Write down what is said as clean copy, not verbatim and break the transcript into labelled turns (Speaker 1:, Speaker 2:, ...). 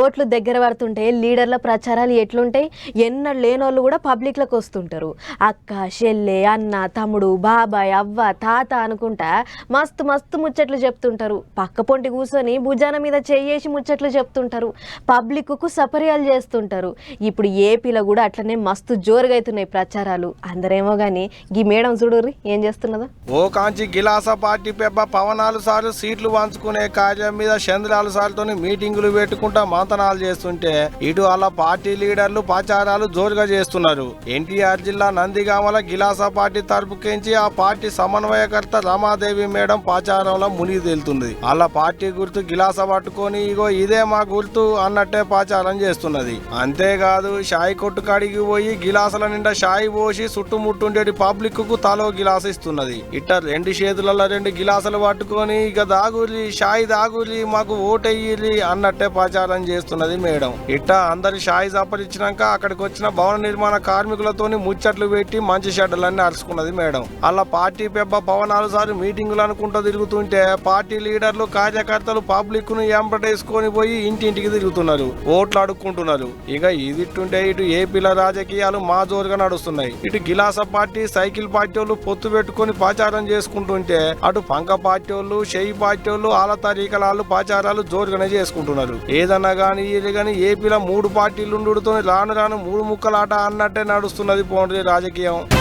Speaker 1: ఓట్లు దగ్గర పడుతుంటే లీడర్ల ప్రచారాలు ఎట్లుంటాయి. ఎన్నడూ లేనోళ్ళు కూడా పబ్లిక్లకు వస్తుంటారు. అక్క, చెల్లె, అన్న, తమ్ముడు, బాబాయ్, అవ్వ, తాత అనుకుంటా మస్తు మస్తు ముచ్చట్లు చెప్తుంటారు. పక్క పొంటి కూర్చొని భుజాన మీద చేయేసి ముచ్చట్లు చెప్తుంటారు. పబ్లిక్కు సపర్యాలు చేస్తుంటారు. ఇప్పుడు ఏపీలో కూడా అట్లనే మస్తు జోరుగా అవుతున్నాయి ప్రచారాలు. అందరేమో కానీ గీ మేడం చూడుర్రి ఏం చేస్తున్నదో.
Speaker 2: ఓ కాంచి గిలాస పార్టీ పెబ్బ పవనాలు సార్లు సీట్లు పంచుకునే కార్యం మీద చంద్రాలు సార్లతో మీటింగులు పెట్టుకుంటా మంతనాలు చేస్తుంటే ఇటు అలా పార్టీ లీడర్లు ప్రచారాలు జోరుగా చేస్తున్నారు. ఎన్టీఆర్ జిల్లా నందిగామల గిలాస పార్టీ తరపుకించి ఆ పార్టీ సమన్వయకర్త రమాదేవి మేడం ప్రచారంలో మునిగి తేలుతుంది. అలా పార్టీ గుర్తు గిలాస పట్టుకొని ఇగో ఇదే మా గుర్తు అన్నట్టే ప్రచారం చేస్తున్నది. అంతేకాదు షాయి కొట్టు కాడికి పోయి గిలాసుల నిండా షాయి పోసి చుట్టుముట్టుండేటి పబ్లిక్ కు తలో గిలాస ఇస్తున్నది. ఇట్ట రెండు చేతులలో రెండు గిలాసులు పట్టుకొని ఇక దాగుర్రి షాయి దాగుర్రి మాకు ఓటెయ్యిర్రి అన్నట్టే ప్రచారం చేస్తున్నది మేడం. ఇట్ట అందరి షాయి సంపరించినాక అక్కడికి వచ్చిన భవన నిర్మాణ కార్మికులతోని ముచ్చట్లు పెట్టి మంచి షెడ్డలన్నీ అరుచుకున్నది మేడం. అలా పార్టీ పెబ్బ పవనాలు సార్ మీటింగులు అనుకుంటూ తిరుగుతుంటే పార్టీ లీడర్లు కార్యకర్తలు పబ్లిక్ ను ఎంపటేసుకొని పోయి ఇంటింటికి తిరుగుతున్నారు, ఓట్లు అడుక్కుంటున్నారు. ఇక ఇదిట్టుంటే ఇటు ఏపీల రాజకీయాలు మా జోరుగా నడుస్తున్నాయి. ఇటు గిలాస పార్టీ సైకిల్ పార్టీ వాళ్ళు పొత్తు పెట్టుకుని ప్రచారం చేసుకుంటుంటే అటు పంక పార్టీ వాళ్ళు షెయి పార్టీ వాళ్ళు ఆల తరీకలాళ్ళు ప్రచారాలు జోరుగానే చేసుకుంటున్నారు. ఏదన్నా గానీ ఇది గానీ ఏపీలో 3 పార్టీలు ఉండుతో రాను రాను 3 ముక్కలాట అన్నట్టే నడుస్తున్నది పోండ్రి రాజకీయం.